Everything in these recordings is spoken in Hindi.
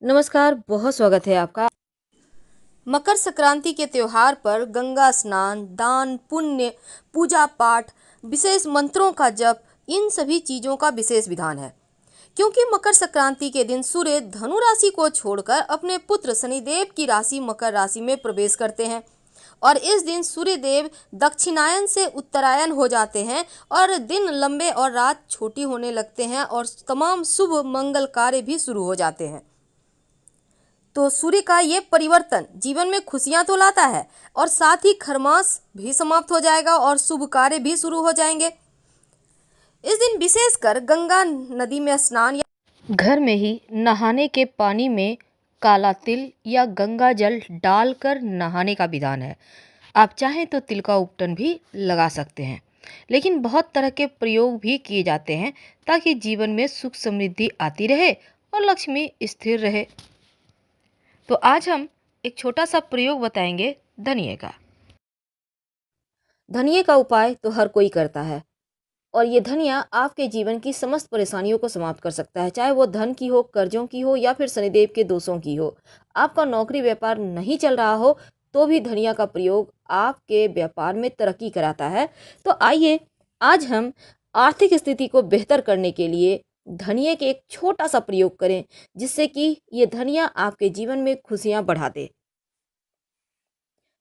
नमस्कार, बहुत स्वागत है आपका। मकर संक्रांति के त्योहार पर गंगा स्नान, दान, पुण्य, पूजा पाठ, विशेष मंत्रों का जप, इन सभी चीजों का विशेष विधान है। क्योंकि मकर संक्रांति के दिन सूर्य धनु राशि को छोड़कर अपने पुत्र शनिदेव की राशि मकर राशि में प्रवेश करते हैं और इस दिन सूर्य देव दक्षिणायन से उत्तरायण हो जाते हैं और दिन लंबे और रात छोटी होने लगते हैं और तमाम शुभ मंगल कार्य भी शुरू हो जाते हैं। तो सूर्य का ये परिवर्तन जीवन में खुशियां तो लाता है और साथ ही खरमास भी समाप्त हो जाएगा और शुभ कार्य भी शुरू हो जाएंगे। इस दिन विशेषकर गंगा नदी में स्नान या घर में ही नहाने के पानी में काला तिल या गंगा जल डालकर नहाने का विधान है। आप चाहें तो तिल का उपटन भी लगा सकते हैं, लेकिन बहुत तरह के प्रयोग भी किए जाते हैं ताकि जीवन में सुख समृद्धि आती रहे और लक्ष्मी स्थिर रहे। तो आज हम एक छोटा सा प्रयोग बताएंगे धनिये का। धनिये का उपाय तो हर कोई करता है और ये धनिया आपके जीवन की समस्त परेशानियों को समाप्त कर सकता है, चाहे वो धन की हो, कर्जों की हो या फिर शनिदेव के दोषों की हो। आपका नौकरी व्यापार नहीं चल रहा हो तो भी धनिया का प्रयोग आपके व्यापार में तरक्की कराता है। तो आइए आज हम आर्थिक स्थिति को बेहतर करने के लिए धनिये के एक छोटा सा प्रयोग करें, जिससे कि ये धनिया आपके जीवन में खुशियां बढ़ा दे।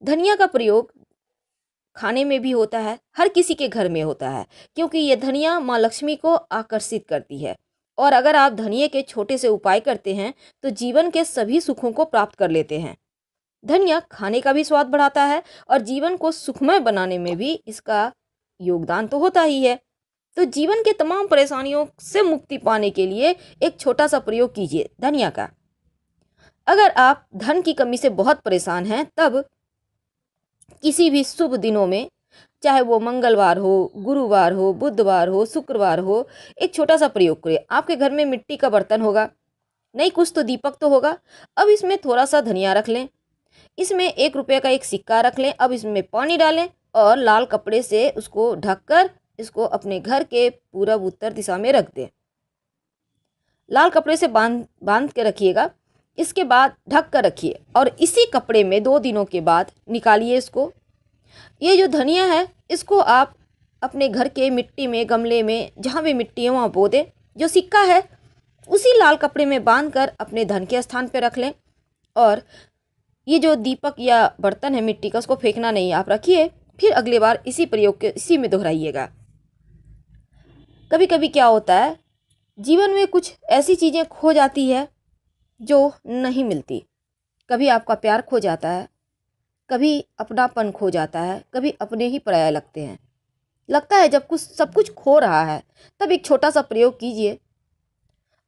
धनिया का प्रयोग खाने में भी होता है, हर किसी के घर में होता है, क्योंकि ये धनिया माँ लक्ष्मी को आकर्षित करती है। और अगर आप धनिये के छोटे से उपाय करते हैं तो जीवन के सभी सुखों को प्राप्त कर लेते हैं। धनिया खाने का भी स्वाद बढ़ाता है और जीवन को सुखमय बनाने में भी इसका योगदान तो होता ही है। तो जीवन के तमाम परेशानियों से मुक्ति पाने के लिए एक छोटा सा प्रयोग कीजिए धनिया का। अगर आप धन की कमी से बहुत परेशान हैं, तब किसी भी शुभ दिनों में, चाहे वो मंगलवार हो, गुरुवार हो, बुधवार हो, शुक्रवार हो, एक छोटा सा प्रयोग करिए। आपके घर में मिट्टी का बर्तन होगा, नहीं कुछ तो दीपक तो होगा। अब इसमें थोड़ा सा धनिया रख लें, इसमें 1 रुपये का एक सिक्का रख लें। अब इसमें पानी डालें और लाल कपड़े से उसको ढककर इसको अपने घर के पूरब उत्तर दिशा में रख दें। लाल कपड़े से बांध बांध के रखिएगा। इसके बाद ढक कर रखिए और इसी कपड़े में 2 दिनों के बाद निकालिए इसको। ये जो धनिया है इसको आप अपने घर के मिट्टी में, गमले में, जहाँ भी मिट्टी है वहाँ बो दें। जो सिक्का है उसी लाल कपड़े में बांध कर अपने धन के स्थान पर रख लें। और ये जो दीपक या बर्तन है मिट्टी का, उसको फेंकना नहीं, आप रखिए। फिर अगली बार इसी प्रयोग के इसी में दोहराइएगा। कभी कभी क्या होता है, जीवन में कुछ ऐसी चीज़ें खो जाती है जो नहीं मिलती। कभी आपका प्यार खो जाता है, कभी अपनापन खो जाता है, कभी अपने ही पराया लगते हैं। लगता है जब कुछ सब कुछ खो रहा है, तब एक छोटा सा प्रयोग कीजिए।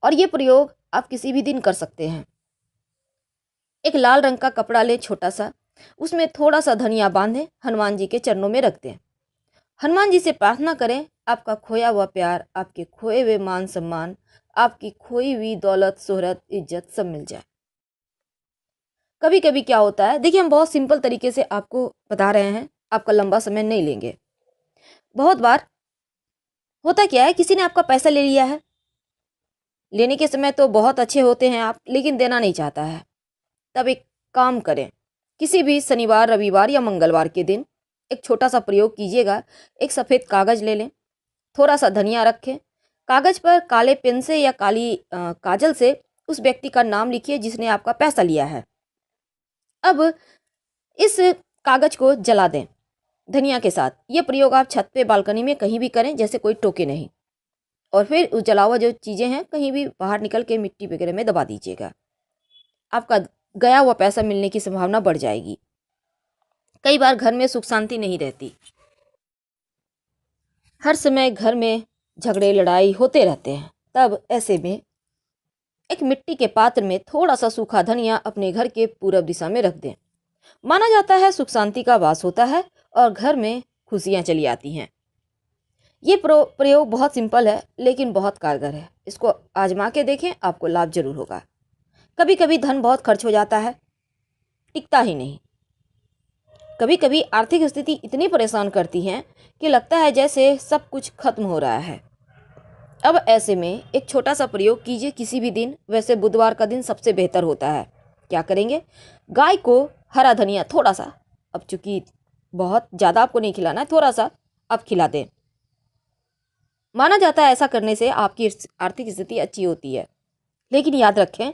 और ये प्रयोग आप किसी भी दिन कर सकते हैं। एक लाल रंग का कपड़ा लें छोटा सा, उसमें थोड़ा सा धनिया बांधें, हनुमान जी के चरणों में रख दें। हनुमान जी से प्रार्थना करें आपका खोया हुआ प्यार, आपके खोए हुए मान सम्मान, आपकी खोई हुई दौलत, शोहरत, इज्जत सब मिल जाए। कभी कभी क्या होता है, देखिए हम बहुत सिंपल तरीके से आपको बता रहे हैं, आपका लंबा समय नहीं लेंगे। बहुत बार होता क्या है, किसी ने आपका पैसा ले लिया है, लेने के समय तो बहुत अच्छे होते हैं आप, लेकिन देना नहीं चाहता है। तब एक काम करें, किसी भी शनिवार, रविवार या मंगलवार के दिन एक छोटा सा प्रयोग कीजिएगा। एक सफ़ेद कागज़ ले लें, थोड़ा सा धनिया रखें, कागज़ पर काले पेन से या काली काजल से उस व्यक्ति का नाम लिखिए जिसने आपका पैसा लिया है। अब इस कागज़ को जला दें धनिया के साथ। ये प्रयोग आप छत पे, बालकनी में कहीं भी करें, जैसे कोई टोके नहीं। और फिर उस जला हुआ जो चीज़ें हैं कहीं भी बाहर निकल के मिट्टी वगैरह में दबा दीजिएगा। आपका गया हुआ पैसा मिलने की संभावना बढ़ जाएगी। कई बार घर में सुख शांति नहीं रहती, हर समय घर में झगड़े लड़ाई होते रहते हैं। तब ऐसे में एक मिट्टी के पात्र में थोड़ा सा सूखा धनिया अपने घर के पूरब दिशा में रख दें। माना जाता है सुख शांति का वास होता है और घर में खुशियां चली आती हैं। ये प्रयोग बहुत सिंपल है लेकिन बहुत कारगर है। इसको आजमा के देखें, आपको लाभ जरूर होगा। कभी कभी धन बहुत खर्च हो जाता है, टिकता ही नहीं। कभी कभी आर्थिक स्थिति इतनी परेशान करती है कि लगता है जैसे सब कुछ खत्म हो रहा है। अब ऐसे में एक छोटा सा प्रयोग कीजिए किसी भी दिन, वैसे बुधवार का दिन सबसे बेहतर होता है। क्या करेंगे, गाय को हरा धनिया थोड़ा सा, अब चूंकि बहुत ज़्यादा आपको नहीं खिलाना है, थोड़ा सा आप खिला दें। माना जाता है ऐसा करने से आपकी आर्थिक स्थिति अच्छी होती है। लेकिन याद रखें,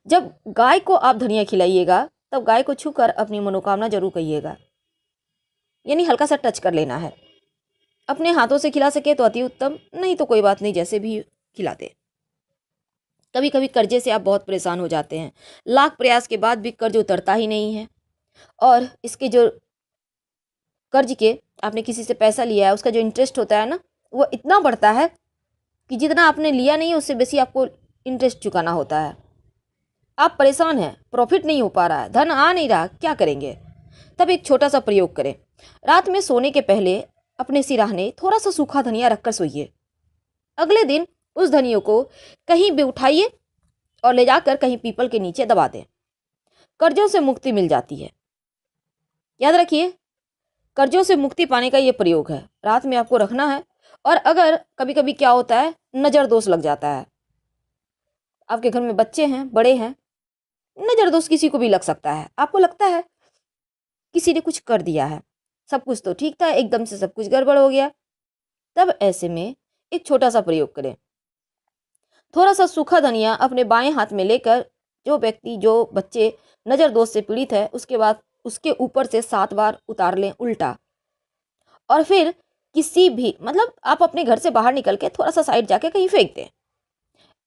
जब गाय को आप धनिया खिलाइएगा तब गाय को छूकर अपनी मनोकामना जरूर कहिएगा, यानी हल्का सा टच कर लेना है। अपने हाथों से खिला सके तो अति उत्तम, नहीं तो कोई बात नहीं, जैसे भी खिलाते। कभी कभी कर्जे से आप बहुत परेशान हो जाते हैं, लाख प्रयास के बाद भी कर्ज उतरता ही नहीं है, और इसके जो कर्ज के आपने किसी से पैसा लिया है उसका जो इंटरेस्ट होता है ना, वो इतना बढ़ता है कि जितना आपने लिया नहीं है उससे बेसी आपको इंटरेस्ट चुकाना होता है। आप परेशान हैं, प्रॉफिट नहीं हो पा रहा है, धन आ नहीं रहा, क्या करेंगे? तब एक छोटा सा प्रयोग करें। रात में सोने के पहले अपने सिराहने थोड़ा सा सूखा धनिया रखकर सोइए। अगले दिन उस धनिया को कहीं भी उठाइए और ले जाकर कहीं पीपल के नीचे दबा दें। कर्जों से मुक्ति मिल जाती है। याद रखिए, कर्जों से मुक्ति पाने का ये प्रयोग है, रात में आपको रखना है। और अगर कभी कभी क्या होता है, नज़र दोष लग जाता है, आपके घर में बच्चे हैं, बड़े हैं, नज़र दोष किसी को भी लग सकता है। आपको लगता है किसी ने कुछ कर दिया है, सब कुछ तो ठीक था, एकदम से सब कुछ गड़बड़ हो गया। तब ऐसे में एक छोटा सा प्रयोग करें। थोड़ा सा सूखा धनिया अपने बाएं हाथ में लेकर जो व्यक्ति, जो बच्चे नज़र दोष से पीड़ित है, उसके बाद उसके ऊपर से 7 बार उतार लें उल्टा, और फिर किसी भी, मतलब आप अपने घर से बाहर निकल के थोड़ा सा साइड जाके कहीं फेंक दें।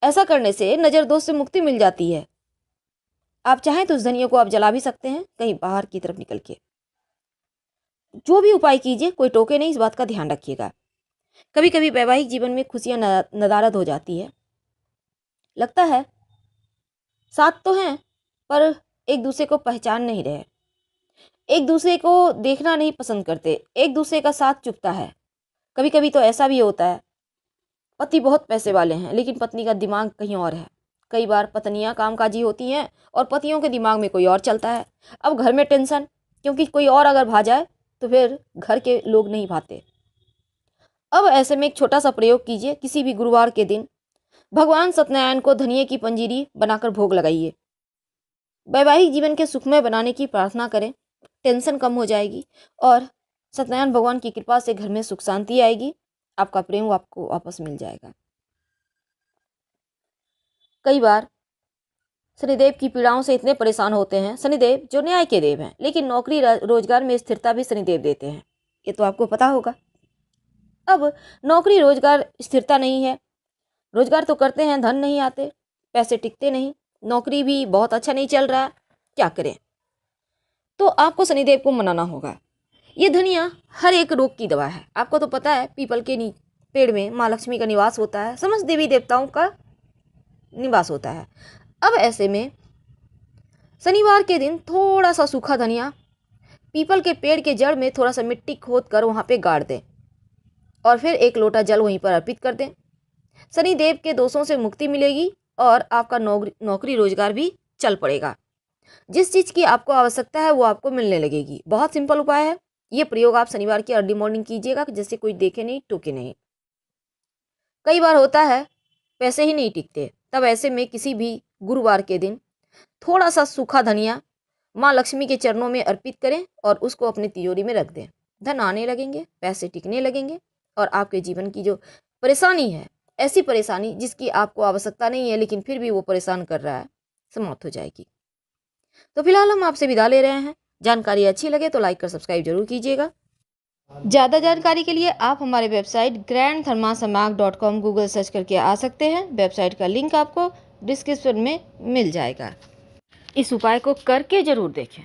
ऐसा करने से नज़र दोष से मुक्ति मिल जाती है। आप चाहें तो उस धनिया को आप जला भी सकते हैं कहीं बाहर की तरफ निकल के। जो भी उपाय कीजिए, कोई टोके नहीं, इस बात का ध्यान रखिएगा। कभी कभी वैवाहिक जीवन में खुशियां नदारद हो जाती है, लगता है साथ तो हैं पर एक दूसरे को पहचान नहीं रहे, एक दूसरे को देखना नहीं पसंद करते, एक दूसरे का साथ चुभता है। कभी कभी तो ऐसा भी होता है, पति बहुत पैसे वाले हैं लेकिन पत्नी का दिमाग कहीं और है। कई बार पत्नियां कामकाजी होती हैं और पतियों के दिमाग में कोई और चलता है। अब घर में टेंशन, क्योंकि कोई और अगर भा जाए तो फिर घर के लोग नहीं भाते। अब ऐसे में एक छोटा सा प्रयोग कीजिए, किसी भी गुरुवार के दिन भगवान सत्यनारायण को धनिये की पंजीरी बनाकर भोग लगाइए। वैवाहिक जीवन के सुखमय बनाने की प्रार्थना करें, टेंशन कम हो जाएगी और सत्यनारायण भगवान की कृपा से घर में सुख शांति आएगी, आपका प्रेम आपको वापस मिल जाएगा। कई बार शनिदेव की पीड़ाओं से इतने परेशान होते हैं, शनिदेव जो न्याय के देव हैं, लेकिन नौकरी रोजगार में स्थिरता भी शनिदेव देते हैं, ये तो आपको पता होगा। अब नौकरी रोजगार स्थिरता नहीं है, रोजगार तो करते हैं, धन नहीं आते, पैसे टिकते नहीं, नौकरी भी बहुत अच्छा नहीं चल रहा, क्या करें? तो आपको शनिदेव को मनाना होगा। ये धनिया हर एक रोग की दवा है। आपको तो पता है पीपल के पेड़ में माँ लक्ष्मी का निवास होता है, समस्त देवी देवताओं का निवास होता है। अब ऐसे में शनिवार के दिन थोड़ा सा सूखा धनिया पीपल के पेड़ के जड़ में थोड़ा सा मिट्टी खोद कर वहाँ पे गाड़ दें और फिर 1 लोटा जल वहीं पर अर्पित कर दें। शनिदेव के दोषों से मुक्ति मिलेगी और आपका नौकरी रोजगार भी चल पड़ेगा। जिस चीज़ की आपको आवश्यकता है वो आपको मिलने लगेगी। बहुत सिंपल उपाय है, ये प्रयोग आप शनिवार की अर्ली मॉर्निंग कीजिएगा, जिससे कोई देखे नहीं, टोके नहीं। कई बार होता है पैसे ही नहीं टिकते, तब ऐसे में किसी भी गुरुवार के दिन थोड़ा सा सूखा धनिया माँ लक्ष्मी के चरणों में अर्पित करें और उसको अपनी तिजोरी में रख दें। धन आने लगेंगे, पैसे टिकने लगेंगे और आपके जीवन की जो परेशानी है, ऐसी परेशानी जिसकी आपको आवश्यकता नहीं है लेकिन फिर भी वो परेशान कर रहा है, समाप्त हो जाएगी। तो फिलहाल हम आपसे विदा ले रहे हैं। जानकारी अच्छी लगे तो लाइक कर सब्सक्राइब जरूर कीजिएगा। ज़्यादा जानकारी के लिए आप हमारे वेबसाइट grandthermasamag.com गूगल सर्च करके आ सकते हैं। वेबसाइट का लिंक आपको डिस्क्रिप्शन में मिल जाएगा। इस उपाय को करके ज़रूर देखें।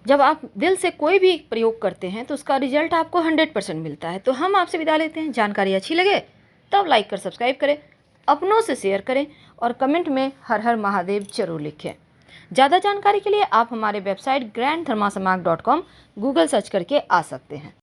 जब आप दिल से कोई भी प्रयोग करते हैं तो उसका रिजल्ट आपको 100% मिलता है। तो हम आपसे विदा लेते हैं। जानकारी अच्छी लगे तब लाइक कर सब्सक्राइब करें, अपनों से शेयर करें और कमेंट में हर हर महादेव जरूर लिखें। ज़्यादा जानकारी के लिए आप हमारे वेबसाइट grandthermasamag.com गूगल सर्च करके आ सकते हैं।